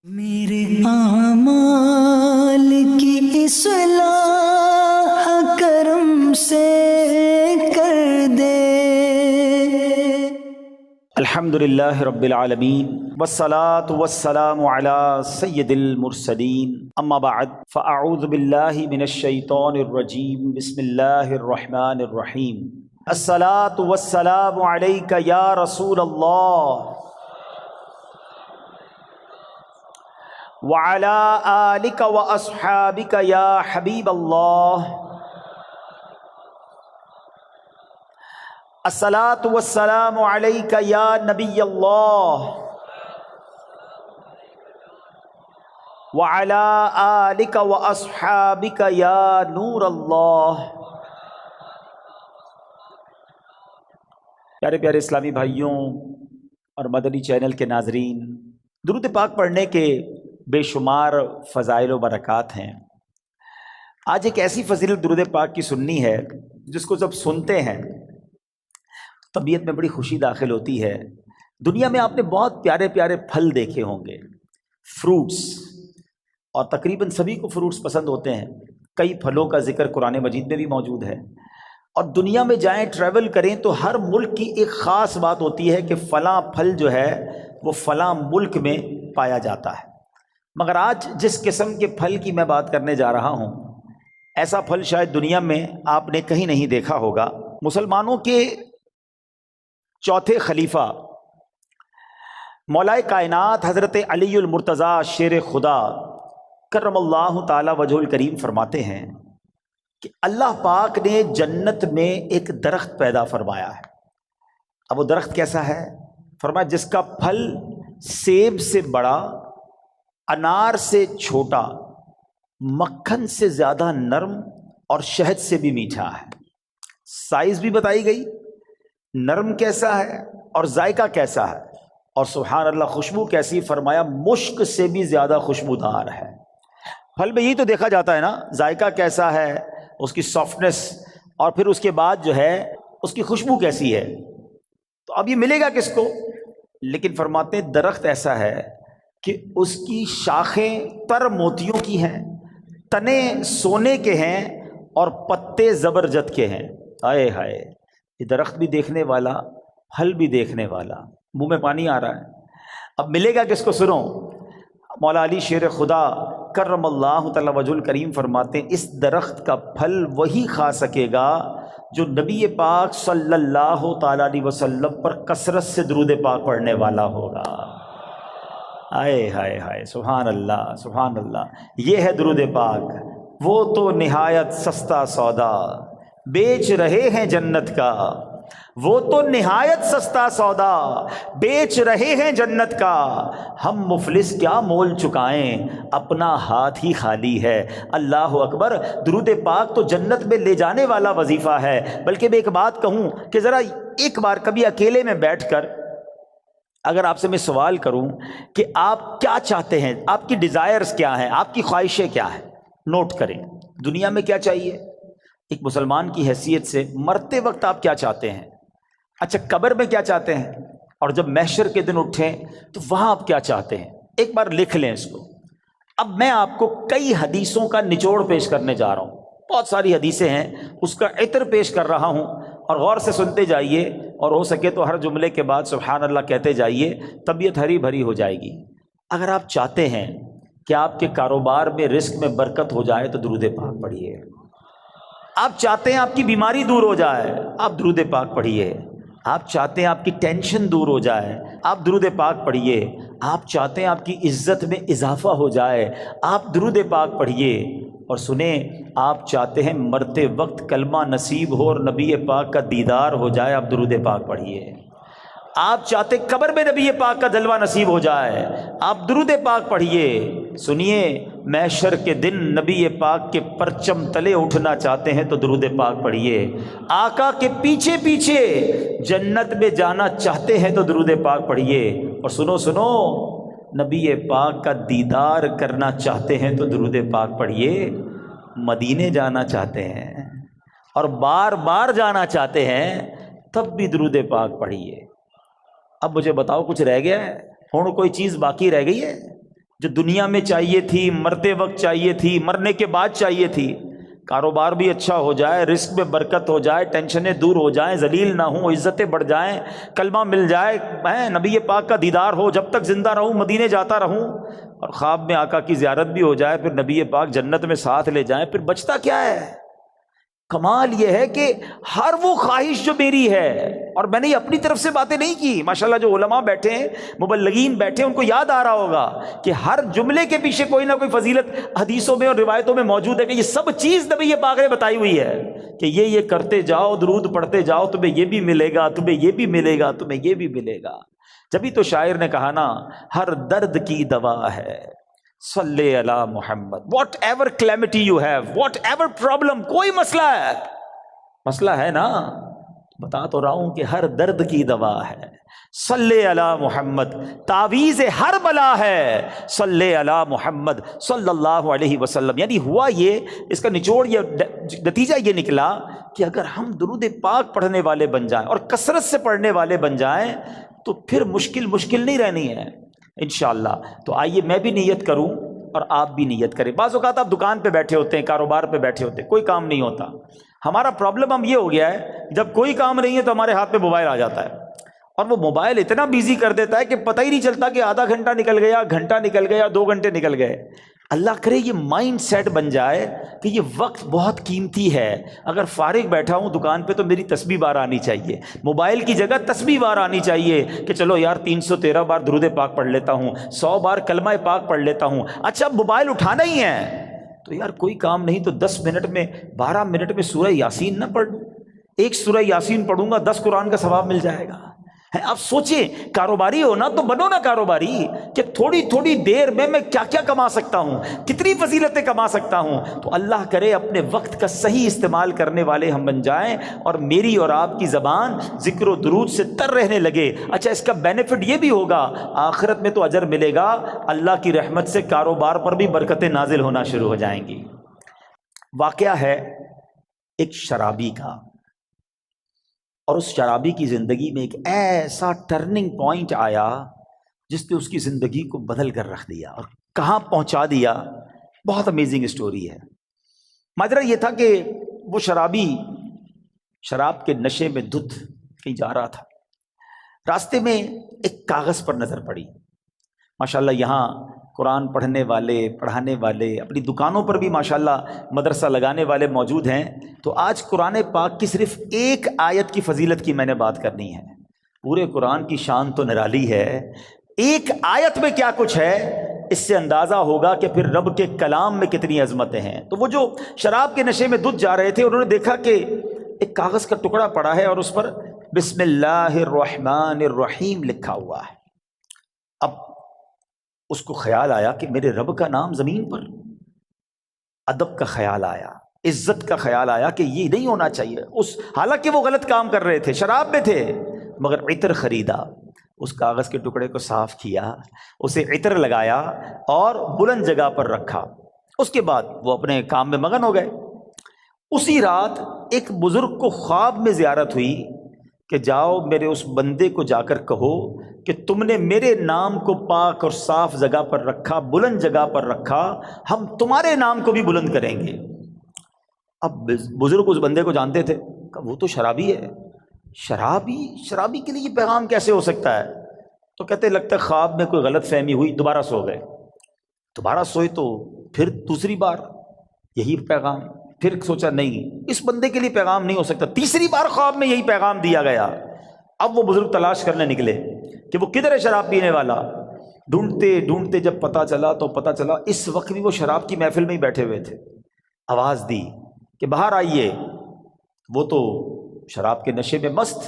میرے اعمال کی اصلاح کرم سے کر دے۔ الحمدللہ رب العالمین والصلاة والسلام علی سید المرسلین، اما بعد فاعوذ باللہ من الشیطان الرجیم، بسم اللہ الرحمن الرحیم۔ الصلاة والسلام علیک یا رسول اللہ وعلی آلک واصحابک یا حبیب اللہ۔ الصلاۃ والسلام علیک یا نبی اللہ وعلی آلک واصحابک یا نور اللہ۔ پیارے پیارے اسلامی بھائیوں اور مدنی چینل کے ناظرین، درود پاک پڑھنے کے بے شمار فضائل و برکات ہیں۔ آج ایک ایسی فضیلت درود پاک کی سننی ہے جس کو جب سنتے ہیں طبیعت میں بڑی خوشی داخل ہوتی ہے۔ دنیا میں آپ نے بہت پیارے پیارے پھل دیکھے ہوں گے، فروٹس، اور تقریباً سبھی کو فروٹس پسند ہوتے ہیں۔ کئی پھلوں کا ذکر قرآن مجید میں بھی موجود ہے، اور دنیا میں جائیں ٹریول کریں تو ہر ملک کی ایک خاص بات ہوتی ہے کہ فلاں پھل جو ہے وہ فلاں ملک میں پایا جاتا ہے۔ مگر آج جس قسم کے پھل کی میں بات کرنے جا رہا ہوں، ایسا پھل شاید دنیا میں آپ نے کہیں نہیں دیکھا ہوگا۔ مسلمانوں کے چوتھے خلیفہ مولا کائنات حضرت علی المرتضیٰ شیر خدا کرم اللہ تعالی وجہ الکریم فرماتے ہیں کہ اللہ پاک نے جنت میں ایک درخت پیدا فرمایا ہے۔ اب وہ درخت کیسا ہے؟ فرمایا جس کا پھل سیب سے بڑا، انار سے چھوٹا، مکھن سے زیادہ نرم اور شہد سے بھی میٹھا ہے۔ سائز بھی بتائی گئی، نرم کیسا ہے اور ذائقہ کیسا ہے، اور سبحان اللہ خوشبو کیسی، فرمایا مشک سے بھی زیادہ خوشبودار ہے۔ پھل میں یہی تو دیکھا جاتا ہے نا، ذائقہ کیسا ہے، اس کی سافٹنس، اور پھر اس کے بعد جو ہے اس کی خوشبو کیسی ہے۔ تو اب یہ ملے گا کس کو؟ لیکن فرماتے ہیں درخت ایسا ہے کہ اس کی شاخیں تر موتیوں کی ہیں، تنے سونے کے ہیں، اور پتے زبرجد کے ہیں۔ ہائے ہائے، یہ درخت بھی دیکھنے والا، پھل بھی دیکھنے والا، منہ میں پانی آ رہا ہے۔ اب ملے گا کس کو؟ سنو، مولا علی شیر خدا کرم اللہ تعالی وجہ الکریم فرماتے ہیں اس درخت کا پھل وہی کھا سکے گا جو نبی پاک صلی اللہ تعالی علیہ وسلم پر کثرت سے درود پاک پڑھنے والا ہوگا۔ ہائے ہائے ہائے، سبحان اللہ سبحان اللہ۔ یہ ہے درود پاک، وہ تو نہایت سستا سودا بیچ رہے ہیں جنت کا، وہ تو نہایت سستا سودا بیچ رہے ہیں جنت کا، ہم مفلس کیا مول چکائیں اپنا ہاتھ ہی خالی ہے۔ اللہ اکبر، درود پاک تو جنت میں لے جانے والا وظیفہ ہے۔ بلکہ میں ایک بات کہوں کہ ذرا ایک بار کبھی اکیلے میں بیٹھ کر اگر آپ سے میں سوال کروں کہ آپ کیا چاہتے ہیں، آپ کی ڈیزائرز کیا ہیں، آپ کی خواہشیں کیا ہیں، نوٹ کریں۔ دنیا میں کیا چاہیے ایک مسلمان کی حیثیت سے؟ مرتے وقت آپ کیا چاہتے ہیں؟ اچھا، قبر میں کیا چاہتے ہیں؟ اور جب محشر کے دن اٹھیں تو وہاں آپ کیا چاہتے ہیں؟ ایک بار لکھ لیں اس کو۔ اب میں آپ کو کئی حدیثوں کا نچوڑ پیش کرنے جا رہا ہوں، بہت ساری حدیثیں ہیں، اس کا عطر پیش کر رہا ہوں، اور غور سے سنتے جائیے، اور ہو سکے تو ہر جملے کے بعد سبحان اللہ کہتے جائیے، طبیعت ہری بھری ہو جائے گی۔ اگر آپ چاہتے ہیں کہ آپ کے کاروبار میں رزق میں برکت ہو جائے تو درود پاک پڑھیے۔ آپ چاہتے ہیں آپ کی بیماری دور ہو جائے، آپ درود پاک پڑھیے۔ آپ چاہتے ہیں آپ کی ٹینشن دور ہو جائے، آپ درود پاک پڑھیے۔ آپ چاہتے ہیں آپ کی عزت میں اضافہ ہو جائے، آپ درود پاک پڑھیے۔ اور سنیں، آپ چاہتے ہیں مرتے وقت کلمہ نصیب ہو اور نبی پاک کا دیدار ہو جائے، آپ درود پاک پڑھیے۔ آپ چاہتے قبر میں نبی پاک کا جلوہ نصیب ہو جائے، آپ درود پاک پڑھیے۔ سنیے، محشر کے دن نبی پاک کے پرچم تلے اٹھنا چاہتے ہیں تو درود پاک پڑھیے۔ آقا کے پیچھے پیچھے جنت میں جانا چاہتے ہیں تو درود پاک پڑھیے۔ اور سنو سنو، نبی پاک کا دیدار کرنا چاہتے ہیں تو درود پاک پڑھیے۔ مدینے جانا چاہتے ہیں اور بار بار جانا چاہتے ہیں تب بھی درود پاک پڑھیے۔ اب مجھے بتاؤ، کچھ رہ گیا ہے؟ کوئی چیز باقی رہ گئی ہے؟ جو دنیا میں چاہیے تھی، مرتے وقت چاہیے تھی، مرنے کے بعد چاہیے تھی، کاروبار بھی اچھا ہو جائے، رزق میں برکت ہو جائے، ٹینشنیں دور ہو جائیں، ذلیل نہ ہوں، عزتیں بڑھ جائیں، کلمہ مل جائے، نبی پاک کا دیدار ہو، جب تک زندہ رہوں مدینے جاتا رہوں، اور خواب میں آقا کی زیارت بھی ہو جائے، پھر نبی پاک جنت میں ساتھ لے جائیں، پھر بچتا کیا ہے؟ کمال یہ ہے کہ ہر وہ خواہش جو میری ہے، اور میں نے اپنی طرف سے باتیں نہیں کی، ماشاءاللہ جو علماء بیٹھے ہیں، مبلغین بیٹھے ہیں، ان کو یاد آ رہا ہوگا کہ ہر جملے کے پیچھے کوئی نہ کوئی فضیلت حدیثوں میں اور روایتوں میں موجود ہے، کہ یہ سب چیز نبی پاک نے بتائی ہوئی ہے کہ یہ کرتے جاؤ، درود پڑھتے جاؤ، تمہیں یہ بھی ملے گا، تمہیں یہ بھی ملے گا، تمہیں یہ بھی ملے گا۔ جبھی تو شاعر نے کہا نا، ہر درد کی دوا ہے صلی علی محمد، whatever calamity you have, whatever problem, کوئی مسئلہ ہے نا، بتا تو رہا ہوں کہ ہر درد کی دوا ہے صلی علی محمد، تعویذ ہر بلا ہے صلی علی محمد صلی اللہ علیہ وسلم۔ یعنی ہوا یہ، اس کا نچوڑ یہ، نتیجہ یہ نکلا کہ اگر ہم درود پاک پڑھنے والے بن جائیں اور کثرت سے پڑھنے والے بن جائیں تو پھر مشکل نہیں رہنی ہے انشاءاللہ۔ تو آئیے میں بھی نیت کروں اور آپ بھی نیت کریں۔ بعض اوقات آپ دکان پہ بیٹھے ہوتے ہیں، کاروبار پہ بیٹھے ہوتے ہیں، کوئی کام نہیں ہوتا۔ ہمارا پرابلم ہم یہ ہو گیا ہے، جب کوئی کام نہیں ہے تو ہمارے ہاتھ میں موبائل آ جاتا ہے، اور وہ موبائل اتنا بیزی کر دیتا ہے کہ پتہ ہی نہیں چلتا کہ آدھا گھنٹہ نکل گیا، گھنٹہ نکل گیا، 2 گھنٹے نکل گئے۔ اللہ کرے یہ مائنڈ سیٹ بن جائے کہ یہ وقت بہت قیمتی ہے، اگر فارغ بیٹھا ہوں دکان پہ تو میری تسبیح بار آنی چاہیے، موبائل کی جگہ تسبیح بار آنی چاہیے کہ چلو یار 313 بار درود پاک پڑھ لیتا ہوں، 100 بار کلمہ پاک پڑھ لیتا ہوں۔ اچھا موبائل اٹھانا ہی ہے تو یار کوئی کام نہیں تو 10 منٹ میں 12 منٹ میں سورہ یاسین نہ پڑھ لوں، ایک سورہ یاسین پڑھوں گا 10 قرآن کا ثواب مل جائے گا۔ آپ سوچیں، کاروباری ہو نا تو بنو نا کاروباری، کہ تھوڑی دیر میں کیا کیا کما سکتا ہوں، کتنی فضیلتیں کما سکتا ہوں۔ تو اللہ کرے اپنے وقت کا صحیح استعمال کرنے والے ہم بن جائیں، اور میری اور آپ کی زبان ذکر و درود سے تر رہنے لگے۔ اچھا اس کا بینیفٹ یہ بھی ہوگا، آخرت میں تو اجر ملے گا، اللہ کی رحمت سے کاروبار پر بھی برکتیں نازل ہونا شروع ہو جائیں گی۔ واقعہ ہے ایک شرابی کا، اور اس شرابی کی زندگی میں ایک ایسا ٹرننگ پوائنٹ آیا جس نے اس کی زندگی کو بدل کر رکھ دیا اور کہاں پہنچا دیا۔ بہت امیزنگ اسٹوری ہے۔ ماجرا یہ تھا کہ وہ شرابی شراب کے نشے میں دھت کہیں جا رہا تھا، راستے میں ایک کاغذ پر نظر پڑی۔ ماشاءاللہ یہاں قرآن پڑھنے والے، پڑھانے والے، اپنی دکانوں پر بھی ماشاءاللہ مدرسہ لگانے والے موجود ہیں۔ تو آج قرآن پاک کی صرف ایک آیت کی فضیلت کی میں نے بات کرنی ہے۔ پورے قرآن کی شان تو نرالی ہے، ایک آیت میں کیا کچھ ہے اس سے اندازہ ہوگا کہ پھر رب کے کلام میں کتنی عظمتیں ہیں۔ تو وہ جو شراب کے نشے میں دھت جا رہے تھے، انہوں نے دیکھا کہ ایک کاغذ کا ٹکڑا پڑا ہے اور اس پر بسم اللہ الرحمن الرحیم لکھا ہوا ہے۔ اب اس کو خیال آیا کہ میرے رب کا نام زمین پر، ادب کا خیال آیا، عزت کا خیال آیا کہ یہ نہیں ہونا چاہیے۔ حالانکہ وہ غلط کام کر رہے تھے، شراب میں تھے، مگر عطر خریدا، اس کاغذ کے ٹکڑے کو صاف کیا، اسے عطر لگایا اور بلند جگہ پر رکھا۔ اس کے بعد وہ اپنے کام میں مگن ہو گئے۔ اسی رات ایک بزرگ کو خواب میں زیارت ہوئی کہ جاؤ میرے اس بندے کو جا کر کہو کہ تم نے میرے نام کو پاک اور صاف جگہ پر رکھا، بلند جگہ پر رکھا، ہم تمہارے نام کو بھی بلند کریں گے۔ اب بزرگ اس بندے کو جانتے تھے کہ وہ تو شرابی ہے، شرابی کے لیے یہ پیغام کیسے ہو سکتا ہے؟ تو کہتے لگتا ہے خواب میں کوئی غلط فہمی ہوئی، دوبارہ سو گئے، دوبارہ سوئے تو پھر دوسری بار یہی پیغام، پھر سوچا نہیں اس بندے کے لیے پیغام نہیں ہو سکتا، تیسری بار خواب میں یہی پیغام دیا گیا۔ اب وہ بزرگ تلاش کرنے نکلے کہ وہ کدھر ہے شراب پینے والا۔ ڈھونڈتے ڈھونڈتے جب پتہ چلا اس وقت بھی وہ شراب کی محفل میں ہی بیٹھے ہوئے تھے۔ آواز دی کہ باہر آئیے، وہ تو شراب کے نشے میں مست،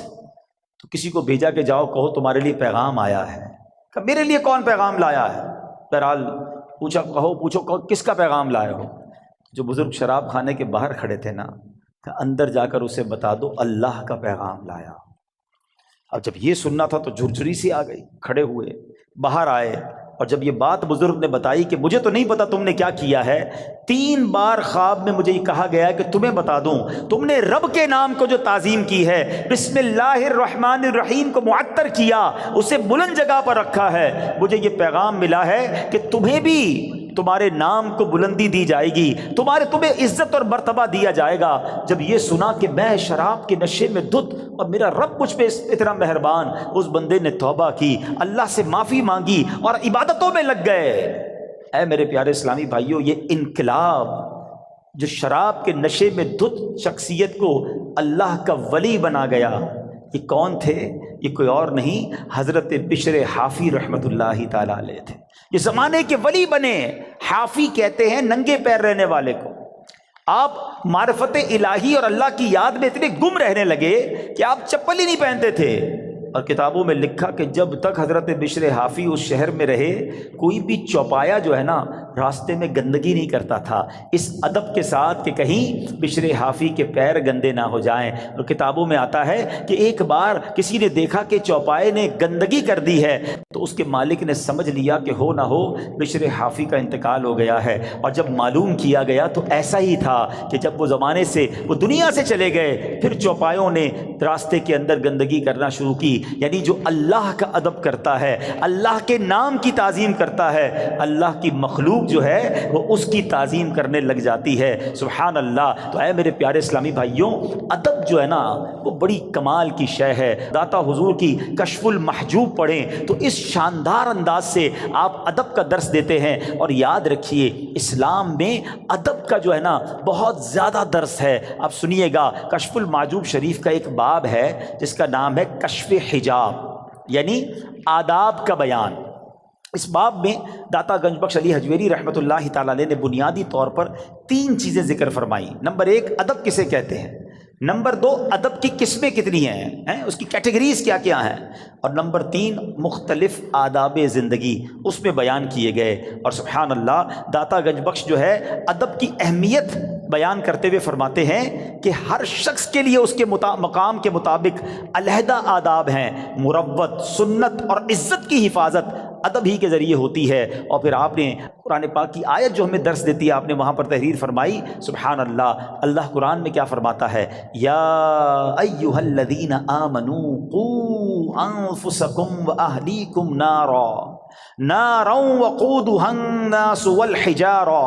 تو کسی کو بھیجا کہ جاؤ کہو تمہارے لیے پیغام آیا ہے۔ کہ میرے لیے کون پیغام لایا ہے؟ بہرحال پوچھو کس کا پیغام لائے ہو؟ جو بزرگ شراب خانے کے باہر کھڑے تھے نا، کہ اندر جا کر اسے بتا دو اللہ کا پیغام لایا۔ اب جب یہ سننا تھا تو جھرجھری سی آ گئی، کھڑے ہوئے، باہر آئے، اور جب یہ بات بزرگ نے بتائی کہ مجھے تو نہیں پتا تم نے کیا کیا ہے، 3 بار خواب میں مجھے یہ کہا گیا کہ تمہیں بتا دوں تم نے رب کے نام کو جو تعظیم کی ہے، بسم اللہ الرحمن الرحیم کو معطر کیا، اسے بلند جگہ پر رکھا ہے، مجھے یہ پیغام ملا ہے کہ تمہیں بھی تمہارے نام کو بلندی دی جائے گی، تمہیں عزت اور مرتبہ دیا جائے گا۔ جب یہ سنا کہ میں شراب کے نشے میں دھت اور میرا رب مجھ پہ اتنا مہربان، اس بندے نے توبہ کی، اللہ سے معافی مانگی اور عبادتوں میں لگ گئے۔ اے میرے پیارے اسلامی بھائیوں، یہ انقلاب جو شراب کے نشے میں دھت شخصیت کو اللہ کا ولی بنا گیا، یہ کون تھے؟ یہ کوئی اور نہیں، حضرت بشر حافی رحمۃ اللہ تعالی علیہ تھے۔ یہ زمانے کے ولی بنے۔ حافی کہتے ہیں ننگے پیر رہنے والے کو۔ آپ معرفت الہی اور اللہ کی یاد میں اتنے گم رہنے لگے کہ آپ چپل ہی نہیں پہنتے تھے۔ اور کتابوں میں لکھا کہ جب تک حضرت بشر حافی اس شہر میں رہے، کوئی بھی چوپایا جو ہے نا راستے میں گندگی نہیں کرتا تھا، اس ادب کے ساتھ کہ کہیں بشر حافی کے پیر گندے نہ ہو جائیں۔ اور کتابوں میں آتا ہے کہ ایک بار کسی نے دیکھا کہ چوپائے نے گندگی کر دی ہے، تو اس کے مالک نے سمجھ لیا کہ ہو نہ ہو بشر حافی کا انتقال ہو گیا ہے۔ اور جب معلوم کیا گیا تو ایسا ہی تھا کہ جب وہ زمانے سے وہ دنیا سے چلے گئے، پھر چوپایوں نے راستے کے اندر گندگی کرنا شروع کی۔ یعنی جو اللہ کا ادب کرتا ہے، اللہ کے نام کی تعظیم کرتا ہے، اللہ کی مخلوق جو ہے وہ اس کی تعظیم کرنے لگ جاتی ہے۔ سبحان اللہ۔ تو اے میرے پیارے اسلامی بھائیوں، ادب جو ہے نا وہ بڑی کمال کی شے ہے۔ داتا حضور کی کشف المحجوب پڑھیں تو اس شاندار انداز سے آپ ادب کا درس دیتے ہیں۔ اور یاد رکھیے اسلام میں ادب کا جو ہے نا بہت زیادہ درس ہے۔ آپ سنیے گا، کشف المحجوب شریف کا ایک باب ہے جس کا نام ہے کشف حجاب، یعنی آداب کا بیان۔ اس باب میں داتا گنج بخش علی حجویری رحمۃ اللہ تعالی علیہ نے بنیادی طور پر 3 چیزیں ذکر فرمائی۔ نمبر 1 ادب کسے کہتے ہیں، نمبر 2 ادب کی قسمیں کتنی ہیں، اس کی کیٹیگریز کیا کیا ہیں، اور نمبر 3 مختلف آداب زندگی اس میں بیان کیے گئے۔ اور سبحان اللہ، داتا گنج بخش جو ہے ادب کی اہمیت بیان کرتے ہوئے فرماتے ہیں کہ ہر شخص کے لیے اس کے مقام کے مطابق علیحدہ آداب ہیں۔ مروت، سنت اور عزت کی حفاظت ادب ہی کے ذریعے ہوتی ہے۔ اور پھر آپ نے قرآن پاک کی آیت جو ہمیں درس دیتی ہے، آپ نے وہاں پر تحریر فرمائی۔ سبحان اللہ، اللہ قرآن میں کیا فرماتا ہے، یا ایھا الذین آمنوا قوا انفسکم واہلیکم نارا وقودھا الناس والحجارہ۔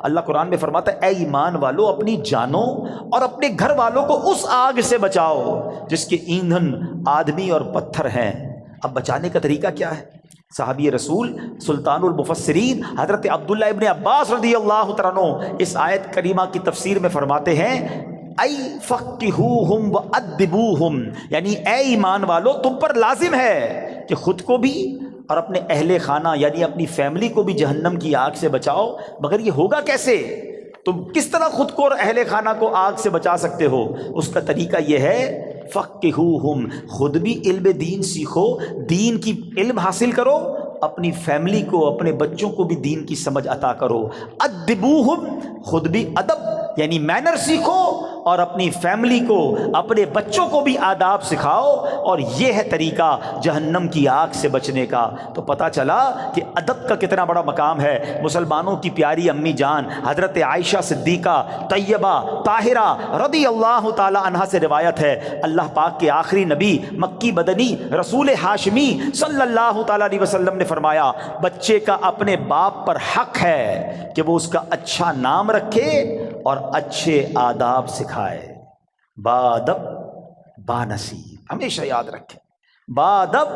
اللہ قرآن میں فرماتا ہے اے ایمان والو، اپنی جانوں اور اپنے گھر والوں کو اس آگ سے بچاؤ جس کے ایندھن آدمی اور پتھر ہیں۔ اب بچانے کا طریقہ کیا ہے؟ صحابی رسول سلطان المفسرین حضرت عبداللہ ابن عباس رضی اللہ تعالیٰ عنہ اس آیت کریمہ کی تفسیر میں فرماتے ہیں ای فقہوہم وادبوہم، یعنی اے ایمان والو تم پر لازم ہے کہ خود کو بھی اور اپنے اہل خانہ یعنی اپنی فیملی کو بھی جہنم کی آگ سے بچاؤ۔ مگر یہ ہوگا کیسے؟ تم کس طرح خود کو اور اہل خانہ کو آگ سے بچا سکتے ہو؟ اس کا طریقہ یہ ہے فقہوہم، خود بھی علم دین سیکھو، دین کی علم حاصل کرو، اپنی فیملی کو اپنے بچوں کو بھی دین کی سمجھ عطا کرو۔ ادبوہم، خود بھی ادب یعنی مینر سیکھو اور اپنی فیملی کو اپنے بچوں کو بھی آداب سکھاؤ، اور یہ ہے طریقہ جہنم کی آگ سے بچنے کا۔ تو پتہ چلا کہ ادب کا کتنا بڑا مقام ہے۔ مسلمانوں کی پیاری امی جان حضرت عائشہ صدیقہ طیبہ طاہرہ رضی اللہ تعالی عنہا سے روایت ہے، اللہ پاک کے آخری نبی مکی مدنی رسول ہاشمی صلی اللہ تعالی علیہ وسلم نے فرمایا بچے کا اپنے باپ پر حق ہے کہ وہ اس کا اچھا نام رکھے اور اچھے آداب سکھائے۔ بادب بانصیب، ہمیشہ یاد رکھیں، بادب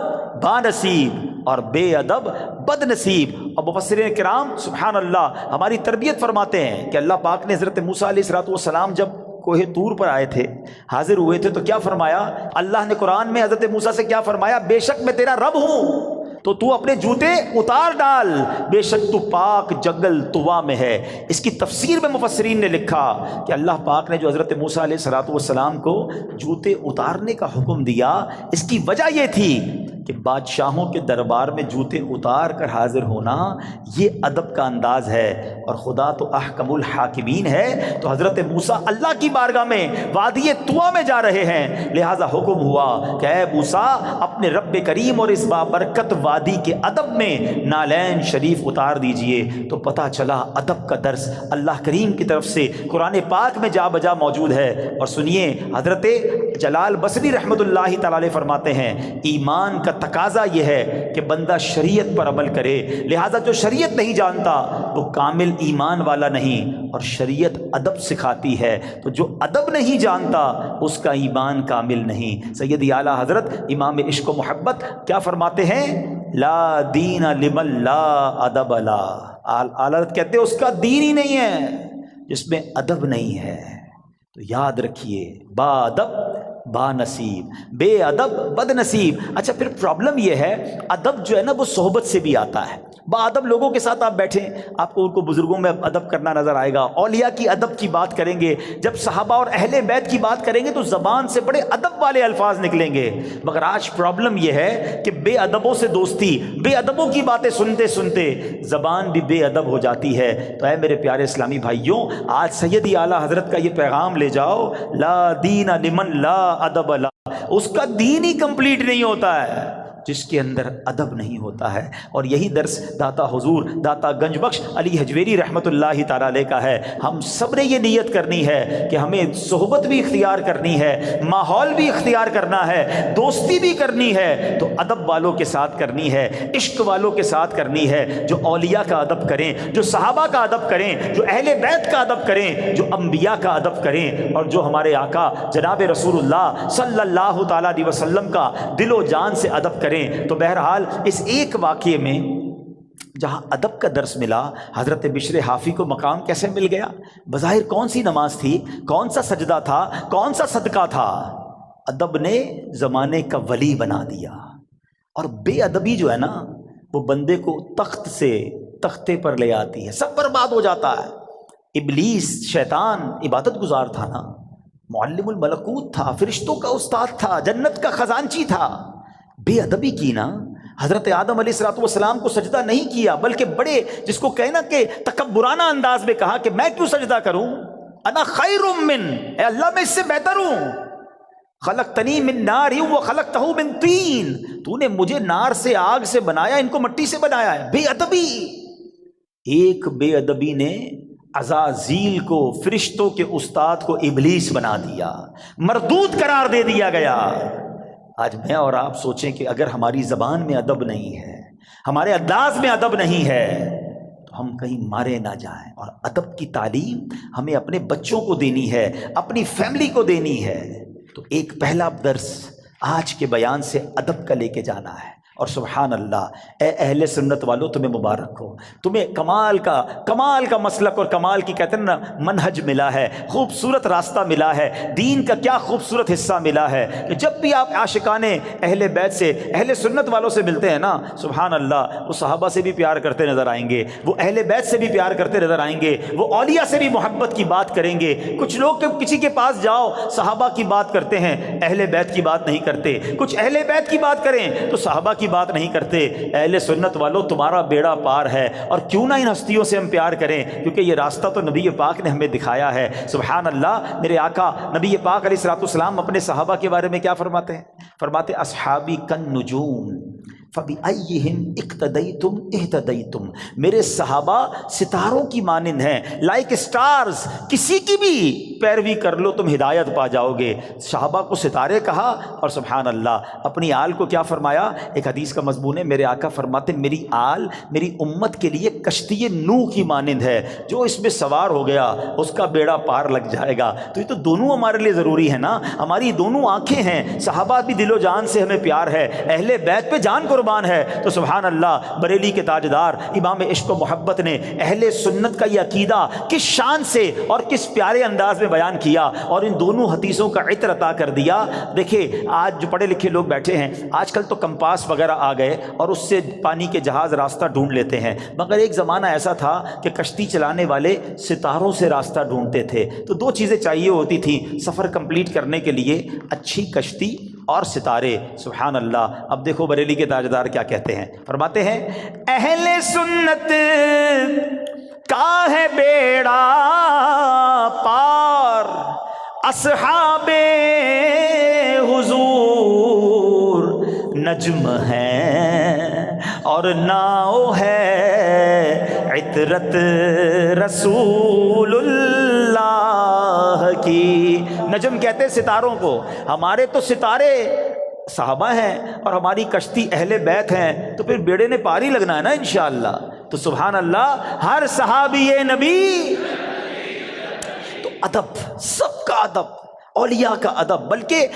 بانصیب اور بے ادب بد نصیب۔ اور مفسرین کرام سبحان اللہ ہماری تربیت فرماتے ہیں کہ اللہ پاک نے حضرت موسیٰ علیہ السلام جب کوہ طور پر آئے تھے، حاضر ہوئے تھے، تو کیا فرمایا؟ اللہ نے قرآن میں حضرت موسیٰ سے کیا فرمایا؟ بے شک میں تیرا رب ہوں تو اپنے جوتے اتار ڈال، بے شک تو پاک جنگل طوا میں ہے۔ اس کی تفسیر میں مفسرین نے لکھا کہ اللہ پاک نے جو حضرت موسیٰ علیہ السلام کو جوتے اتارنے کا حکم دیا، اس کی وجہ یہ تھی کہ بادشاہوں کے دربار میں جوتے اتار کر حاضر ہونا یہ ادب کا انداز ہے، اور خدا تو احکم الحاکمین ہے۔ تو حضرت موسیٰ اللہ کی بارگاہ میں وادی طویٰ میں جا رہے ہیں، لہٰذا حکم ہوا کہ اے موسیٰ اپنے رب کریم اور اس بابرکت وادی کے ادب میں نالین شریف اتار دیجئے۔ تو پتہ چلا ادب کا درس اللہ کریم کی طرف سے قرآن پاک میں جا بجا موجود ہے۔ اور سنیے، حضرت جلال بصری رحمۃ اللہ تعالی علیہ فرماتے ہیں ایمان کا تقاضا یہ ہے کہ بندہ شریعت پر عمل کرے، لہٰذا جو شریعت نہیں جانتا وہ کامل ایمان والا نہیں، اور شریعت ادب سکھاتی ہے، تو جو ادب نہیں جانتا اس کا ایمان کامل نہیں۔ سیدی اعلیٰ حضرت امام عشق و محبت کیا فرماتے ہیں؟ لا دین لمن لا ادب لا۔ اعلیٰ حضرت کہتے ہیں اس کا دین ہی نہیں ہے جس میں ادب نہیں ہے۔ تو یاد رکھیے، با ادب با نصیب، بے ادب بد نصیب۔ اچھا، پھر پرابلم یہ ہے ادب جو ہے نا وہ صحبت سے بھی آتا ہے۔ با ادب لوگوں کے ساتھ آپ بیٹھیں، آپ کو ان کو بزرگوں میں ادب کرنا نظر آئے گا، اولیاء کی ادب کی بات کریں گے، جب صحابہ اور اہل بیت کی بات کریں گے تو زبان سے بڑے ادب والے الفاظ نکلیں گے۔ مگر آج پرابلم یہ ہے کہ بے ادبوں سے دوستی، بے ادبوں کی باتیں سنتے سنتے زبان بھی بے ادب ہو جاتی ہے۔ تو اے میرے پیارے اسلامی بھائیوں، آج سیدی اعلیٰ حضرت کا یہ پیغام لے جاؤ، لا دین لمن لا ادب لا۔ اس کا دین ہی کمپلیٹ نہیں ہوتا ہے جس کے اندر ادب نہیں ہوتا ہے۔ اور یہی درس داتا حضور داتا گنج بخش علی حجویری رحمۃ اللہ تعالیٰ علیہ کا ہے۔ ہم سب نے یہ نیت کرنی ہے کہ ہمیں صحبت بھی اختیار کرنی ہے، ماحول بھی اختیار کرنا ہے، دوستی بھی کرنی ہے تو ادب والوں کے ساتھ کرنی ہے، عشق والوں کے ساتھ کرنی ہے، جو اولیاء کا ادب کریں، جو صحابہ کا ادب کریں، جو اہل بیت کا ادب کریں، جو انبیاء کا ادب کریں، اور جو ہمارے آقا جناب رسول اللہ صلی اللہ تعالیٰ علیہ وسلم کا دل و جان سے ادب کریں۔ تو بہرحال اس ایک واقعے میں جہاں ادب کا درس ملا، حضرت بشر حافی کو مقام کیسے مل گیا؟ بظاہر کون سی نماز تھی، کون سا سجدہ تھا، کون سا صدقہ تھا؟ ادب نے زمانے کا ولی بنا دیا۔ اور بے ادبی جو ہے نا وہ بندے کو تخت سے تختے پر لے آتی ہے، سب برباد ہو جاتا ہے۔ ابلیس شیطان عبادت گزار تھا نا، معلم الملکوت تھا، فرشتوں کا استاد تھا، جنت کا خزانچی تھا، بے ادبی کی نا، حضرت آدم علیہ الصلوۃ والسلام کو سجدہ نہیں کیا، بلکہ بڑے جس کو کہنا کہ تکبرانہ انداز میں کہا کہ میں کیوں سجدہ کروں، انا خیر من، اے اللہ میں اس سے بہتر ہوں، خلقتنی من نار وخلقتہ من طین، تو نے مجھے نار سے آگ سے بنایا، ان کو مٹی سے بنایا ہے۔ بے ادبی، ایک بے ادبی نے عزازیل کو، فرشتوں کے استاد کو ابلیس بنا دیا، مردود قرار دے دیا گیا۔ آج میں اور آپ سوچیں کہ اگر ہماری زبان میں ادب نہیں ہے، ہمارے انداز میں ادب نہیں ہے، تو ہم کہیں مارے نہ جائیں۔ اور ادب کی تعلیم ہمیں اپنے بچوں کو دینی ہے، اپنی فیملی کو دینی ہے۔ تو ایک پہلا درس آج کے بیان سے ادب کا لے کے جانا ہے۔ اور سبحان اللہ، اے اہل سنت والوں تمہیں مبارک ہو، تمہیں کمال کا مسلک اور کمال کی کہتے ہیں نا منہج ملا ہے، خوبصورت راستہ ملا ہے، دین کا کیا خوبصورت حصہ ملا ہے کہ جب بھی آپ عاشقان اہل بیت سے، اہل سنت والوں سے ملتے ہیں نا، سبحان اللہ، وہ صحابہ سے بھی پیار کرتے نظر آئیں گے، وہ اہل بیت سے بھی پیار کرتے نظر آئیں گے، وہ اولیاء سے بھی محبت کی بات کریں گے۔ کچھ لوگ کسی کے پاس جاؤ صحابہ کی بات کرتے ہیں، اہل بیت کی بات نہیں کرتے، کچھ اہل بیت کی بات کریں تو صحابہ کی بات نہیں کرتے۔ اہل سنت والوں تمہارا بیڑا پار ہے، اور کیوں نہ ان ہستیوں سے ہم پیار کریں، کیونکہ یہ راستہ تو نبی پاک نے ہمیں دکھایا ہے۔ سبحان اللہ، میرے آقا نبی پاک علیہ الصلوۃ والسلام اپنے صحابہ کے بارے میں کیا فرماتے ہیں؟ فرماتے اصحابی کالنجوم فبأیہم اقتدیتم اہتدیتم، میرے صحابہ ستاروں کی مانند ہیں، لائک سٹارز، کسی کی بھی پیروی کر لو تم ہدایت پا جاؤ گے۔ صحابہ کو ستارے کہا، اور سبحان اللہ اپنی آل کو کیا فرمایا؟ ایک حدیث کا مضمون ہے، میرے آقا فرماتے میری آل میری امت کے لیے کشتی نوح کی مانند ہے، جو اس میں سوار ہو گیا اس کا بیڑا پار لگ جائے گا۔ تو یہ تو دونوں ہمارے لیے ضروری ہے نا، ہماری دونوں آنکھیں ہیں، صحابہ بھی دل و جان سے ہمیں پیار ہے، اہل بیت پہ جان قربان ہے۔ تو سبحان اللہ، بریلی کے تاجدار امام عشق و محبت نے اہل سنت کا یہ عقیدہ کس شان سے اور کس پیارے انداز میں بیان کیا، اور ان دونوں حدیثوں کا عطر عطا کر دیا۔ دیکھیں آج جو پڑھے لکھے لوگ بیٹھے ہیں، آج کل تو کمپاس وغیرہ آ گئے اور اس سے پانی کے جہاز راستہ ڈھونڈ لیتے ہیں، مگر ایک زمانہ ایسا تھا کہ کشتی چلانے والے ستاروں سے راستہ ڈھونڈتے تھے۔ تو دو چیزیں چاہیے ہوتی تھیں سفر کمپلیٹ کرنے کے لیے، اچھی کشتی اور ستارے. سبحان اللہ. اب دیکھو بریلی کے تاجدار کیا کہتے ہیں, فرماتے ہیں اہل سنت کا ہے بیڑا پار, اصحاب حضور نجم ہے اور ناؤ ہے عطرت رسول اللہ کی. نجم کہتے ہیں ستاروں کو. ہمارے تو ستارے صحابہ ہیں اور ہماری کشتی اہل بیت ہیں, تو پھر بیڑے نے پار ہی لگنا ہے نا انشاءاللہ. تو سبحان اللہ, ہر صحابی نبی. تو ادب, سب کا ادب, اولیاء کا ادب, بلکہ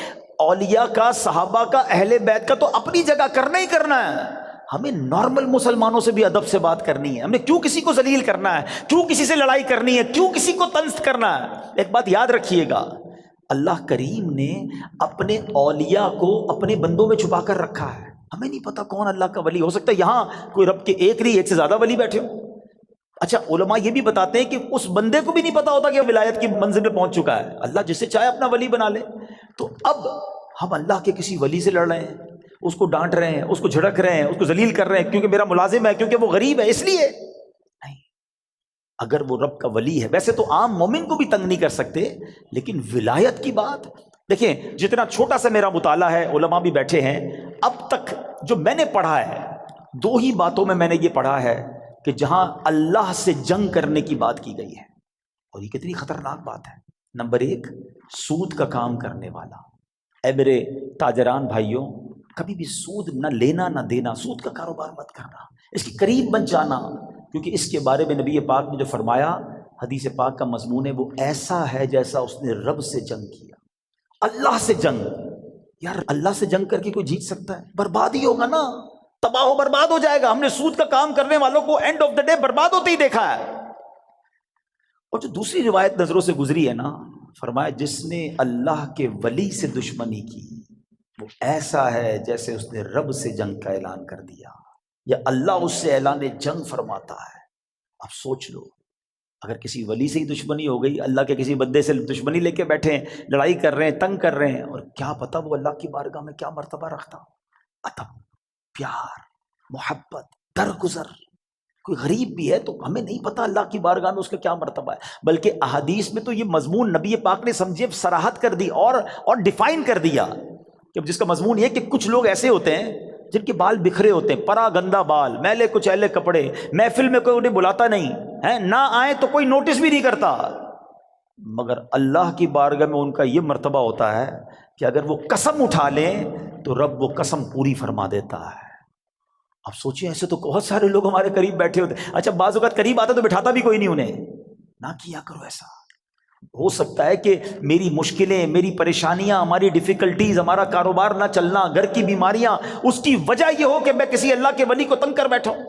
اولیاء کا, صحابہ کا, اہل بیت کا تو اپنی جگہ کرنا ہی کرنا ہے. ہمیں نارمل مسلمانوں سے بھی ادب سے بات کرنی ہے. ہمیں کیوں کسی کو ذلیل کرنا ہے, کیوں کسی سے لڑائی کرنی ہے, کیوں کسی کو طنز کرنا ہے. ایک بات یاد رکھیے گا, اللہ کریم نے اپنے اولیاء کو اپنے بندوں میں چھپا کر رکھا ہے. ہمیں نہیں پتا کون اللہ کا ولی. ہو سکتا ہے یہاں کوئی رب کے ایک نہیں, ایک سے زیادہ ولی بیٹھے ہو. اچھا, علماء یہ بھی بتاتے ہیں کہ اس بندے کو بھی نہیں پتا ہوتا کہ وہ ولایت کی منزل پہ پہنچ چکا ہے. اللہ جسے چاہے اپنا ولی بنا لے. تو اب ہم اللہ کے کسی ولی سے لڑ رہے ہیں, اس کو ڈانٹ رہے ہیں, اس کو جھڑک رہے ہیں, اس کو ذلیل کر رہے ہیں کیونکہ میرا ملازم ہے, کیونکہ وہ غریب ہے, اس لیے نہیں. اگر وہ رب کا ولی ہے, ویسے تو عام مومن کو بھی تنگ نہیں کر سکتے, لیکن ولایت کی بات دیکھیں. جتنا چھوٹا سا میرا مطالعہ ہے, علماء بھی بیٹھے ہیں, اب تک جو میں نے پڑھا ہے, دو ہی باتوں میں نے یہ پڑھا ہے کہ جہاں اللہ سے جنگ کرنے کی بات کی گئی ہے, اور یہ کتنی خطرناک بات ہے. نمبر ایک, سود کا کام کرنے والا. اے میرے تاجران بھائیوں, کبھی بھی سود نہ لینا نہ دینا, سود کا کاروبار مت کرنا, اس کی قریب مت جانا, کیونکہ اس کے بارے میں نبی پاک نے جو فرمایا, حدیث پاک کا مضمون ہے, وہ ایسا ہے جیسا اس نے رب سے جنگ کیا. اللہ سے جنگ, یار اللہ سے جنگ کر کے کوئی جیت سکتا ہے؟ برباد ہی ہوگا نا, تباہ و برباد ہو جائے گا. ہم نے سود کا کام کرنے والوں کو اینڈ آف دا ڈے برباد ہوتے ہی دیکھا ہے. اور جو دوسری روایت نظروں سے گزری ہے نا, فرمایا جس نے اللہ کے ولی سے دشمنی کی, وہ ایسا ہے جیسے اس نے رب سے جنگ کا اعلان کر دیا, یا اللہ اس سے اعلان جنگ فرماتا ہے. اب سوچ لو, اگر کسی ولی سے ہی دشمنی ہو گئی, اللہ کے کسی بندے سے دشمنی لے کے بیٹھے ہیں, لڑائی کر رہے ہیں, تنگ کر رہے ہیں, اور کیا پتا وہ اللہ کی بارگاہ میں کیا مرتبہ رکھتا. ادب, پیار, محبت, درگزر. کوئی غریب بھی ہے تو ہمیں نہیں پتا اللہ کی بارگاہ میں اس کا کیا مرتبہ ہے. بلکہ احادیث میں تو یہ مضمون نبی پاک نے سمجھے صراحت کر دی اور ڈیفائن کر دیا, کہ جس کا مضمون یہ کہ کچھ لوگ ایسے ہوتے ہیں جن کے بال بکھرے ہوتے ہیں, پرا گندا بال, میلے کچیلے کپڑے, محفل میں کوئی انہیں بلاتا نہیں ہے, نہ آئے تو کوئی نوٹس بھی نہیں کرتا, مگر اللہ کی بارگاہ میں ان کا یہ مرتبہ ہوتا ہے کہ اگر وہ قسم اٹھا لیں تو رب وہ قسم پوری فرما دیتا ہے. اب سوچیں, ایسے تو بہت سارے لوگ ہمارے قریب بیٹھے ہوتے ہیں. اچھا, بعض اوقات قریب آتا تو بٹھاتا بھی کوئی نہیں انہیں. نہ کیا کرو ایسا. ہو سکتا ہے کہ میری مشکلیں, میری پریشانیاں, ہماری ڈیفیکلٹیز, ہمارا کاروبار نہ چلنا, گھر کی بیماریاں, اس کی وجہ یہ ہو کہ میں کسی اللہ کے ولی کو تنگ کر بیٹھا ہوں,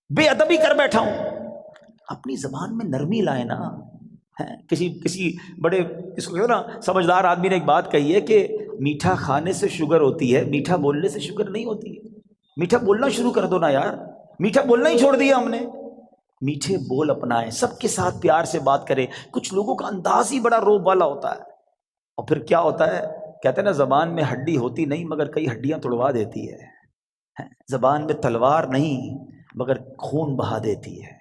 بے ادبی کر بیٹھا ہوں. اپنی زبان میں نرمی لائے نا. کسی بڑے اس کو نا سمجھدار آدمی نے ایک بات کہی ہے کہ میٹھا کھانے سے شوگر ہوتی ہے, میٹھا بولنے سے شوگر نہیں ہوتی ہے. میٹھا بولنا شروع کر دو نا یار, میٹھا بولنا ہی چھوڑ دیا ہم نے. میٹھے بول اپنائیں, سب کے ساتھ پیار سے بات کریں. کچھ لوگوں کا انداز ہی بڑا روب والا ہوتا ہے, اور پھر کیا ہوتا ہے, کہتے ہیں نا زبان میں ہڈی ہوتی نہیں مگر کئی ہڈیاں توڑوا دیتی ہے. زبان میں تلوار نہیں مگر خون بہا دیتی ہے.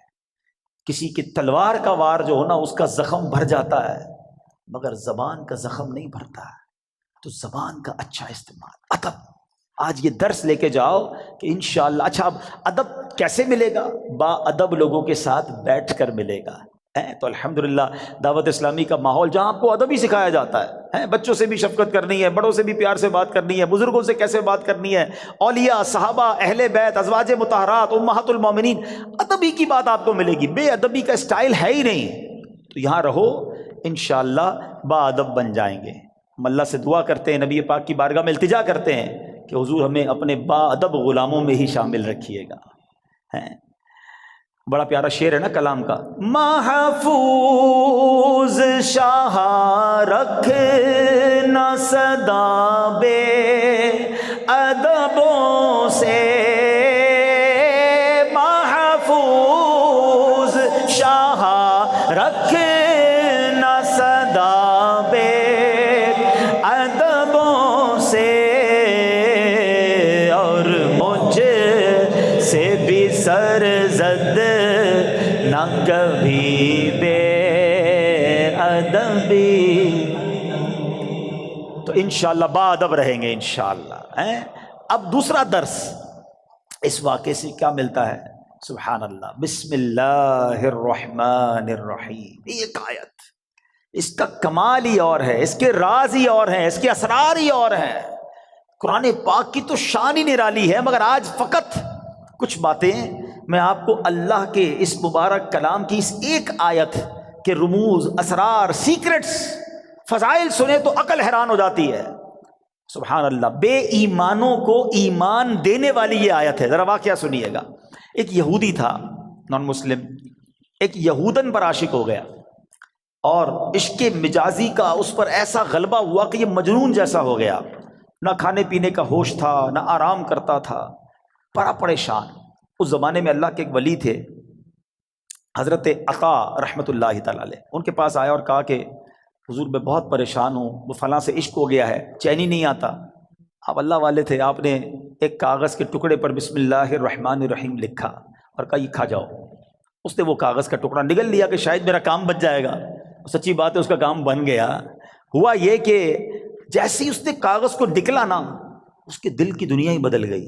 کسی کی تلوار کا وار جو ہونا اس کا زخم بھر جاتا ہے, مگر زبان کا زخم نہیں بھرتا ہے. تو زبان کا اچھا استعمال, ادب. آج یہ درس لے کے جاؤ کہ انشاءاللہ. اچھا, اب ادب کیسے ملے گا؟ با ادب لوگوں کے ساتھ بیٹھ کر ملے گا. تو الحمدللہ دعوت اسلامی کا ماحول جہاں آپ کو ادب ہی سکھایا جاتا ہے. بچوں سے بھی شفقت کرنی ہے, بڑوں سے بھی پیار سے بات کرنی ہے, بزرگوں سے کیسے بات کرنی ہے, اولیاء, صحابہ, اہل بیت, ازواج مطہرات, امہات المومنین, ادبی کی بات آپ کو ملے گی. بے ادبی کا اسٹائل ہے ہی نہیں. تو یہاں رہو, انشاءاللہ با ادب بن جائیں گے. ہم اللہ سے دعا کرتے ہیں, نبی پاک کی بارگاہ میں التجا کرتے ہیں کہ حضور ہمیں اپنے با ادب غلاموں میں ہی شامل رکھیے گا. بڑا پیارا شعر ہے نا کلام کا, محفوظ شاہ رکھنا صدا بے ادبوں سے, محفوظ شاہ رکھنا صدا بے ادبوں سے, نہ کبھی بے ادبی. تو انشاءاللہ باادب رہیں گے انشاءاللہ. اب دوسرا درس اس واقعے سے کیا ملتا ہے؟ سبحان اللہ. بسم اللہ الرحمن الرحیم. ایک آیت، اس کا کمال ہی اور ہے، اس کے راز ہی اور ہیں، اس کے اسرار ہی اور ہیں. قرآن پاک کی تو شان ہی نرالی ہے، مگر آج فقط کچھ باتیں میں آپ کو اللہ کے اس مبارک کلام کی اس ایک آیت کے رموز، اسرار، سیکرٹس، فضائل سنے تو عقل حیران ہو جاتی ہے. سبحان اللہ. بے ایمانوں کو ایمان دینے والی یہ آیت ہے. ذرا واقعہ سنیے گا. ایک یہودی تھا، نان مسلم، ایک یہودن پر عاشق ہو گیا اور عشق مجازی کا اس پر ایسا غلبہ ہوا کہ یہ مجنون جیسا ہو گیا. نہ کھانے پینے کا ہوش تھا، نہ آرام کرتا تھا، بڑا پریشان. اس زمانے میں اللہ کے ایک ولی تھے حضرت عطا رحمۃ اللہ تعالی علیہ. ان کے پاس آیا اور کہا کہ حضور میں بہت پریشان ہوں، وہ فلاں سے عشق ہو گیا ہے، چین ہی نہیں آتا. آپ اللہ والے تھے، آپ نے ایک کاغذ کے ٹکڑے پر بسم اللہ الرحمن الرحیم لکھا اور کہا یہ کھا جاؤ. اس نے وہ کاغذ کا ٹکڑا نگل لیا کہ شاید میرا کام بچ جائے گا. سچی بات ہے، اس کا کام بن گیا. ہوا یہ کہ جیسے ہی اس نے کاغذ کو نکلا نا، اس کے دل کی دنیا ہی بدل گئی،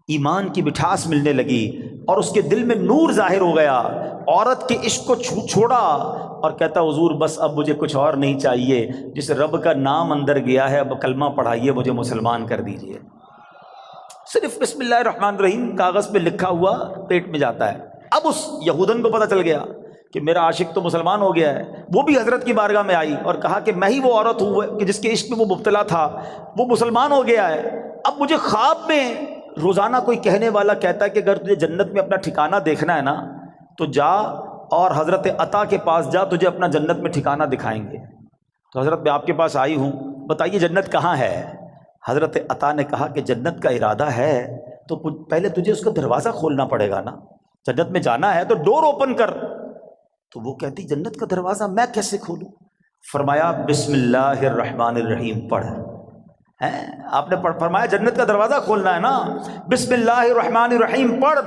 ایمان کی مٹھاس ملنے لگی اور اس کے دل میں نور ظاہر ہو گیا. عورت کے عشق کو چھوڑا اور کہتا حضور بس اب مجھے کچھ اور نہیں چاہیے، جس رب کا نام اندر گیا ہے اب کلمہ پڑھائیے، مجھے مسلمان کر دیجئے. صرف بسم اللہ الرحمن الرحیم کاغذ پہ لکھا ہوا پیٹ میں جاتا ہے. اب اس یہودن کو پتہ چل گیا کہ میرا عاشق تو مسلمان ہو گیا ہے. وہ بھی حضرت کی بارگاہ میں آئی اور کہا کہ میں ہی وہ عورت ہوں کہ جس کے عشق میں وہ مبتلا تھا، وہ مسلمان ہو گیا ہے. اب مجھے خواب میں روزانہ کوئی کہنے والا کہتا ہے کہ اگر تجھے جنت میں اپنا ٹھکانہ دیکھنا ہے نا تو جا اور حضرت عطا کے پاس جا، تجھے اپنا جنت میں ٹھکانہ دکھائیں گے. تو حضرت میں آپ کے پاس آئی ہوں، بتائیے جنت کہاں ہے؟ حضرت عطا نے کہا کہ جنت کا ارادہ ہے تو پہلے تجھے اس کا دروازہ کھولنا پڑے گا نا. جنت میں جانا ہے تو ڈور اوپن کر. تو وہ کہتی جنت کا دروازہ میں کیسے کھولوں؟ فرمایا بسم اللہ الرحمن الرحیم پڑھ. آپ نے فرمایا جنت کا دروازہ کھولنا ہے نا، بسم اللہ الرحمن الرحیم پڑھ.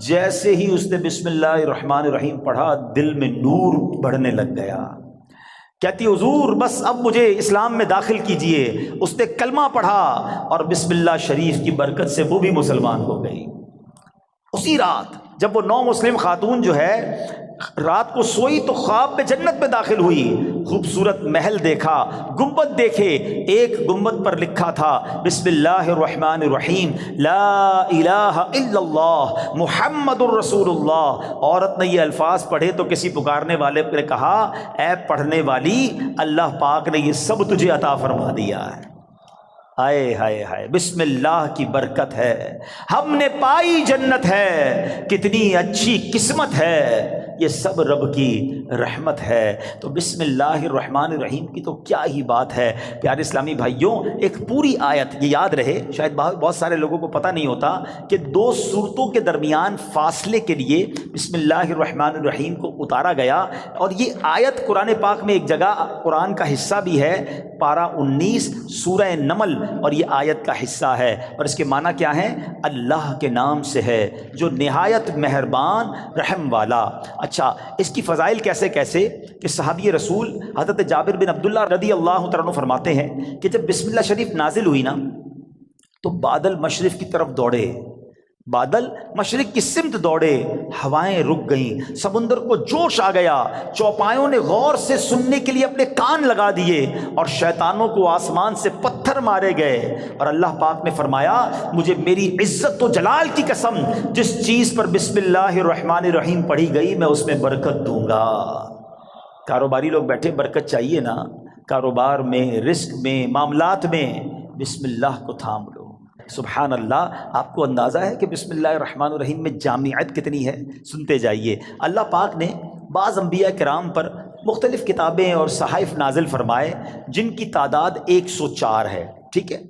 جیسے ہی اس نے بسم اللہ الرحمن الرحیم پڑھا، دل میں نور بڑھنے لگ گیا. کہتی حضور بس اب مجھے اسلام میں داخل کیجئے. اس نے کلمہ پڑھا اور بسم اللہ شریف کی برکت سے وہ بھی مسلمان ہو گئی. اسی رات جب وہ نو مسلم خاتون جو ہے رات کو سوئی تو خواب میں جنت میں داخل ہوئی. خوبصورت محل دیکھا، گنبد دیکھے. ایک گنبد پر لکھا تھا بسم اللہ الرحمن الرحیم لا الہ الا اللہ محمد الرسول اللہ. عورت نے یہ الفاظ پڑھے تو کسی پکارنے والے نے کہا اے پڑھنے والی، اللہ پاک نے یہ سب تجھے عطا فرما دیا ہے. ہائے ہائے ہائے، بسم اللہ کی برکت ہے، ہم نے پائی جنت ہے، کتنی اچھی قسمت ہے، یہ سب رب کی رحمت ہے. تو بسم اللہ الرحمن الرحیم کی تو کیا ہی بات ہے. پیارے اسلامی بھائیوں، ایک پوری آیت، یہ یاد رہے، شاید بہت سارے لوگوں کو پتہ نہیں ہوتا کہ دو صورتوں کے درمیان فاصلے کے لیے بسم اللہ الرحمن الرحیم کو اتارا گیا. اور یہ آیت قرآن پاک میں ایک جگہ قرآن کا حصہ بھی ہے، پارہ 19 سورہ نمل، اور یہ آیت کا حصہ ہے. اور اس کے معنی کیا ہے؟ اللہ کے نام سے ہے جو نہایت مہربان رحم والا. اچھا، اس کی فضائل کیسے کہ صحابی رسول حضرت جابر بن عبداللہ رضی اللہ تعالیٰ عنہ فرماتے ہیں کہ جب بسم اللہ شریف نازل ہوئی نا تو بادل مشرق کی طرف دوڑے، بادل مشرق کی سمت دوڑے، ہوائیں رک گئیں، سمندر کو جوش آ گیا. چوپایوں نے غور سے سننے کے لیے اپنے کان لگا دیے اور شیطانوں کو آسمان سے پتھر مارے گئے. اور اللہ پاک نے فرمایا مجھے میری عزت و جلال کی قسم، جس چیز پر بسم اللہ الرحمن الرحیم پڑھی گئی میں اس میں برکت دوں گا. کاروباری لوگ بیٹھے، برکت چاہیے نا، کاروبار میں، رزق میں، معاملات میں بسم اللہ کو تھام لو. سبحان اللہ. آپ کو اندازہ ہے کہ بسم اللہ الرحمن الرحیم میں جامعیت کتنی ہے؟ سنتے جائیے. اللہ پاک نے بعض انبیاء کرام پر مختلف کتابیں اور صحائف نازل فرمائے جن کی تعداد 104 ہے. ٹھیک ہے،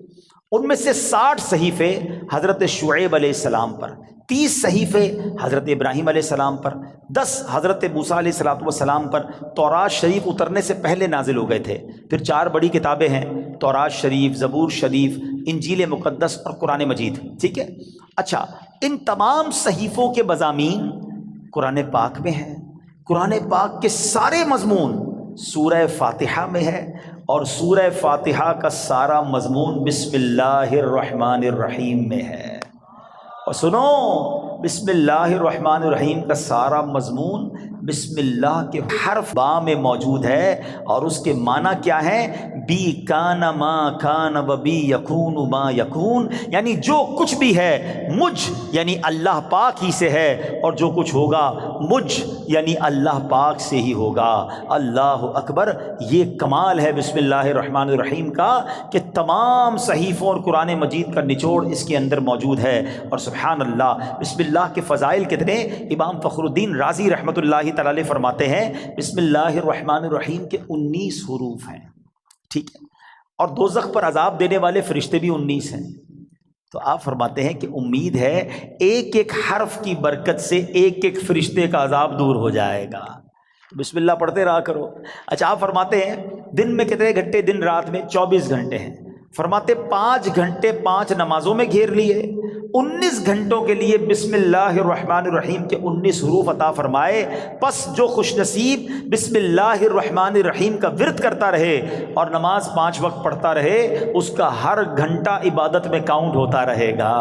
ان میں سے 60 صحیفے حضرت شعیب علیہ السلام پر، 30 صحیفے حضرت ابراہیم علیہ السلام پر، 10 حضرت موسیٰ علیہ السلام پر. تورات شریف اترنے سے پہلے نازل ہو گئے تھے. پھر 4 بڑی کتابیں ہیں، تورات شریف، زبور شریف، انجیل مقدس اور قرآن مجید. ٹھیک ہے. اچھا، ان تمام صحیفوں کے مضامین قرآن پاک میں ہے. قرآن پاک کے سارے مضمون سورہ فاتحہ میں ہے، اور سورہ فاتحہ کا سارا مضمون بسم اللہ الرحمن الرحیم میں ہے. اور سنو، بسم اللہ الرحمن الرحیم کا سارا مضمون بسم اللہ کے حرف با میں موجود ہے، اور اس کے معنی کیا ہے؟ بی کان ما کان و بی یکون ما یکون، یعنی جو کچھ بھی ہے مجھ یعنی اللہ پاک ہی سے ہے، اور جو کچھ ہوگا مجھ یعنی اللہ پاک سے ہی ہوگا. اللہ اکبر. یہ کمال ہے بسم اللہ الرحمن الرحیم کا کہ تمام صحیفوں اور قرآن مجید کا نچوڑ اس کے اندر موجود ہے. اور سبحان اللہ، بسم اللہ کے فضائل کتنے. امام فخر الدین رازی رحمۃ اللہ تعالی فرماتے ہیں بسم اللہ الرحمن الرحیم کے 19 حروف ہیں، ٹھیک ہے، اور دوزخ پر عذاب دینے والے فرشتے بھی 19 ہیں. تو آپ فرماتے ہیں کہ امید ہے ایک ایک حرف کی برکت سے ایک ایک فرشتے کا عذاب دور ہو جائے گا. بسم اللہ پڑھتے رہا کرو. اچھا، آپ فرماتے ہیں دن میں کتنے گھنٹے؟ دن رات میں 24 گھنٹے ہیں. فرماتے 5 گھنٹے 5 نمازوں میں گھیر لیے، 19 گھنٹوں کے لیے بسم اللہ الرحمن الرحیم کے 19 حروف عطا فرمائے. پس جو خوش نصیب بسم اللہ الرحمن الرحیم کا ورد کرتا رہے اور نماز 5 وقت پڑھتا رہے، اس کا ہر گھنٹہ عبادت میں کاؤنٹ ہوتا رہے گا.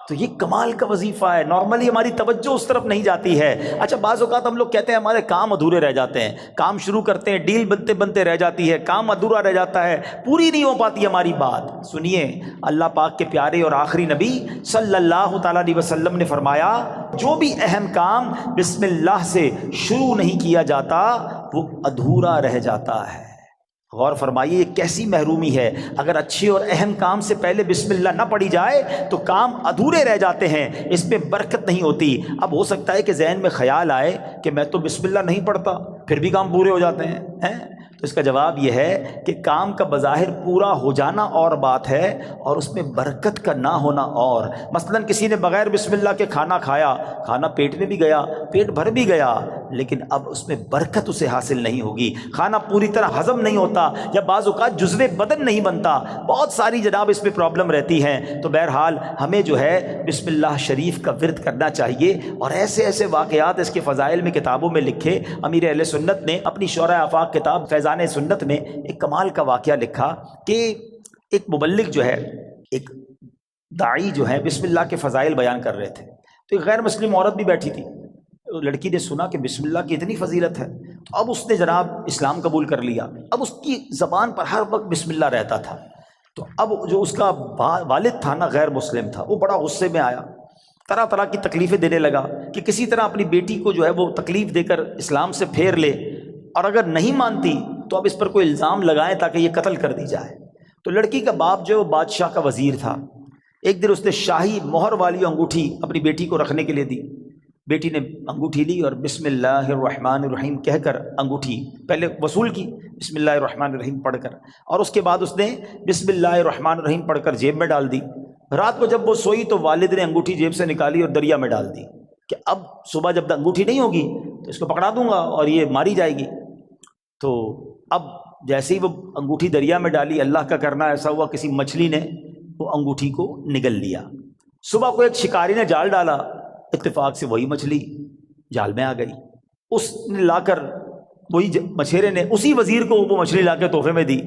تو یہ کمال کا وظیفہ ہے. نارملی ہماری توجہ اس طرف نہیں جاتی ہے. اچھا، بعض اوقات ہم لوگ کہتے ہیں ہمارے کام ادھورے رہ جاتے ہیں، کام شروع کرتے ہیں، ڈیل بنتے بنتے رہ جاتی ہے، کام ادھورا رہ جاتا ہے، پوری نہیں ہو پاتی ہماری بات. سنیے، اللہ پاک کے پیارے اور آخری نبی صلی اللہ تعالیٰ علیہ وسلم نے فرمایا جو بھی اہم کام بسم اللہ سے شروع نہیں کیا جاتا وہ ادھورا رہ جاتا ہے. غور فرمائیے، یہ کیسی محرومی ہے. اگر اچھے اور اہم کام سے پہلے بسم اللہ نہ پڑھی جائے تو کام ادھورے رہ جاتے ہیں، اس میں برکت نہیں ہوتی. اب ہو سکتا ہے کہ ذہن میں خیال آئے کہ میں تو بسم اللہ نہیں پڑھتا، پھر بھی کام پورے ہو جاتے ہیں. تو اس کا جواب یہ ہے کہ کام کا بظاہر پورا ہو جانا اور بات ہے، اور اس میں برکت کا نہ ہونا اور. مثلا کسی نے بغیر بسم اللہ کے کھانا کھایا، کھانا پیٹ میں بھی گیا، پیٹ بھر بھی گیا، لیکن اب اس میں برکت اسے حاصل نہیں ہوگی، کھانا پوری طرح ہضم نہیں ہوتا، یا بعض اوقات جزو بدن نہیں بنتا. بہت ساری جناب اس میں پرابلم رہتی ہیں. تو بہرحال ہمیں جو ہے بسم اللہ شریف کا ورد کرنا چاہیے. اور ایسے ایسے واقعات اس کے فضائل میں کتابوں میں لکھے. امیر اہل سنت نے اپنی شورۂ آفاق کتاب فیضان سنت میں ایک کمال کا واقعہ لکھا کہ ایک مبلغ جو ہے، ایک داعی جو ہے، بسم اللہ کے فضائل بیان کر رہے تھے. تو ایک غیر مسلم عورت بھی بیٹھی تھی. لڑکی نے سنا کہ بسم اللہ کی اتنی فضیلت ہے، تو اب اس نے جناب اسلام قبول کر لیا. اب اس کی زبان پر ہر وقت بسم اللہ رہتا تھا. تو اب جو اس کا والد تھا نا، غیر مسلم تھا، وہ بڑا غصے میں آیا، طرح طرح کی تکلیفیں دینے لگا کہ کسی طرح اپنی بیٹی کو جو ہے وہ تکلیف دے کر اسلام سے پھیر لے، اور اگر نہیں مانتی تو اب اس پر کوئی الزام لگائیں تاکہ یہ قتل کر دی جائے. تو لڑکی کا باپ جو ہے وہ بادشاہ کا وزیر تھا. ایک دن اس نے شاہی مہر والی انگوٹھی اپنی بیٹی کو رکھنے کے لیے دی. بیٹی نے انگوٹھی لی اور بسم اللہ الرحمن الرحیم کہہ کر انگوٹھی پہلے وصول کی، بسم اللہ الرحمن الرحیم پڑھ کر، اور اس کے بعد اس نے بسم اللہ الرحمن الرحیم پڑھ کر جیب میں ڈال دی. رات کو جب وہ سوئی تو والد نے انگوٹھی جیب سے نکالی اور دریا میں ڈال دی کہ اب صبح جب انگوٹھی نہیں ہوگی تو اس کو پکڑا دوں گا اور یہ ماری جائے گی. تو اب جیسے ہی وہ انگوٹھی دریا میں ڈالی، اللہ کا کرنا ایسا ہوا کسی مچھلی نے وہ انگوٹھی کو نگل لیا. صبح کو ایک شکاری نے جال ڈالا، اتفاق سے وہی مچھلی جال میں آ گئی. اس نے لا کر وہی مچھیرے نے اسی وزیر کو وہ مچھلی لا کے تحفے میں دی.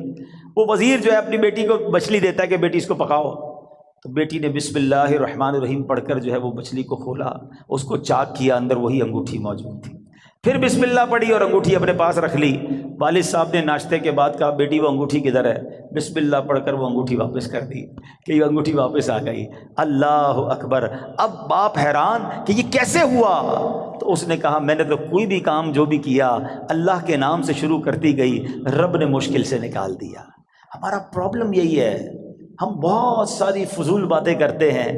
وہ وزیر جو ہے اپنی بیٹی کو مچھلی دیتا ہے کہ بیٹی اس کو پکاؤ. تو بیٹی نے بسم اللہ الرحمن الرحیم پڑھ کر جو ہے وہ مچھلی کو کھولا، اس کو چاک کیا، اندر وہی انگوٹھی موجود تھی. پھر بسم اللہ پڑھی اور انگوٹھی اپنے پاس رکھ لی. والد صاحب نے ناشتے کے بعد کہا بیٹی وہ انگوٹھی کدھر ہے؟ بسم اللہ پڑھ کر وہ انگوٹھی واپس کر دی کہ یہ انگوٹھی واپس آ گئی. اللہ اکبر. اب باپ حیران کہ یہ کیسے ہوا؟ تو اس نے کہا میں نے تو کوئی بھی کام جو بھی کیا اللہ کے نام سے شروع کرتی گئی، رب نے مشکل سے نکال دیا. ہمارا پرابلم یہی ہے، ہم بہت ساری فضول باتیں کرتے ہیں،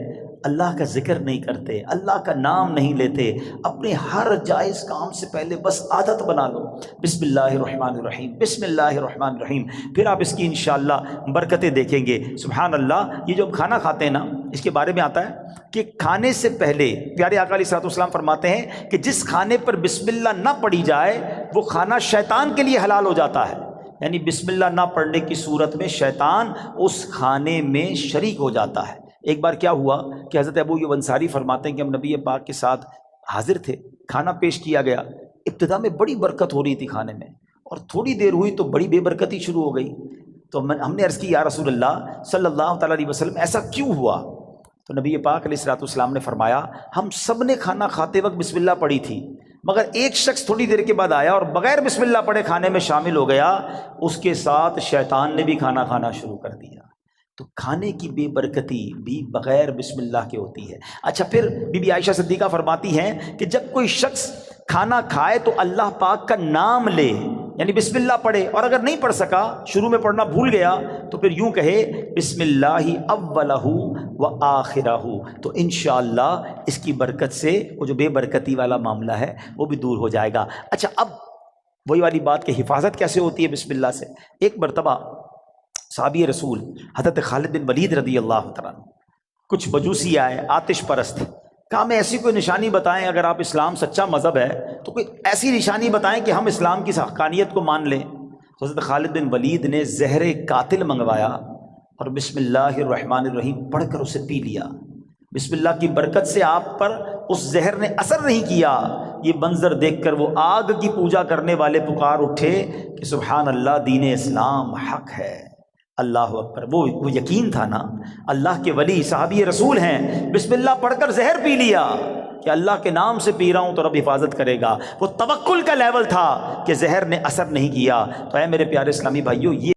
اللہ کا ذکر نہیں کرتے، اللہ کا نام نہیں لیتے. اپنے ہر جائز کام سے پہلے بس عادت بنا لو بسم اللہ الرحمن الرحیم، بسم اللہ الرحمن الرحیم. پھر آپ اس کی انشاءاللہ برکتیں دیکھیں گے. سبحان اللہ. یہ جو ہم کھانا کھاتے ہیں نا، اس کے بارے میں آتا ہے کہ کھانے سے پہلے پیارے آقا علیہ الصلوۃ والسلام فرماتے ہیں کہ جس کھانے پر بسم اللہ نہ پڑھی جائے وہ کھانا شیطان کے لیے حلال ہو جاتا ہے. یعنی بسم اللہ نہ پڑھنے کی صورت میں شیطان اس کھانے میں شریک ہو جاتا ہے. ایک بار کیا ہوا کہ حضرت ابو ایوب انصاری فرماتے ہیں کہ ہم نبی پاک کے ساتھ حاضر تھے، کھانا پیش کیا گیا، ابتدا میں بڑی برکت ہو رہی تھی کھانے میں، اور تھوڑی دیر ہوئی تو بڑی بے برکتی شروع ہو گئی۔ تو ہم نے عرض کی یا رسول اللہ صلی اللہ تعالیٰ علیہ وسلم ایسا کیوں ہوا؟ تو نبی پاک علیہ الصلوۃ والسلام نے فرمایا ہم سب نے کھانا کھاتے وقت بسم اللہ پڑھی تھی، مگر ایک شخص تھوڑی دیر کے بعد آیا اور بغیر بسم اللہ پڑھے کھانے میں شامل ہو گیا، اس کے ساتھ شیطان نے بھی کھانا کھانا شروع کر دیا۔ تو کھانے کی بے برکتی بھی بغیر بسم اللہ کے ہوتی ہے۔ اچھا، پھر بی بی عائشہ صدیقہ فرماتی ہیں کہ جب کوئی شخص کھانا کھائے تو اللہ پاک کا نام لے، یعنی بسم اللہ پڑھے، اور اگر نہیں پڑھ سکا، شروع میں پڑھنا بھول گیا، تو پھر یوں کہے بسم اللہ اولہ و آخرہ، تو انشاءاللہ اس کی برکت سے وہ جو بے برکتی والا معاملہ ہے وہ بھی دور ہو جائے گا۔ اچھا، اب وہی والی بات کہ حفاظت کیسے ہوتی ہے بسم اللہ سے۔ ایک مرتبہ صحابی رسول حضرت خالد بن ولید رضی اللہ تعالیٰ عنہ، کچھ مجوسی آئے آتش پرست، کہا ہمیں ایسی کوئی نشانی بتائیں، اگر آپ اسلام سچا مذہب ہے تو کوئی ایسی نشانی بتائیں کہ ہم اسلام کی حقانیت کو مان لیں۔ حضرت خالد بن ولید نے زہر قاتل منگوایا اور بسم اللہ الرحمن الرحیم پڑھ کر اسے پی لیا۔ بسم اللہ کی برکت سے آپ پر اس زہر نے اثر نہیں کیا۔ یہ منظر دیکھ کر وہ آگ کی پوجا کرنے والے پکار اٹھے کہ سبحان اللہ، دین اسلام حق ہے، اللہ اکبر۔ وہ یقین تھا نا، اللہ کے ولی صحابی رسول ہیں، بسم اللہ پڑھ کر زہر پی لیا کہ اللہ کے نام سے پی رہا ہوں تو رب حفاظت کرے گا۔ وہ توکل کا لیول تھا کہ زہر نے اثر نہیں کیا۔ تو اے میرے پیارے اسلامی بھائیوں، یہ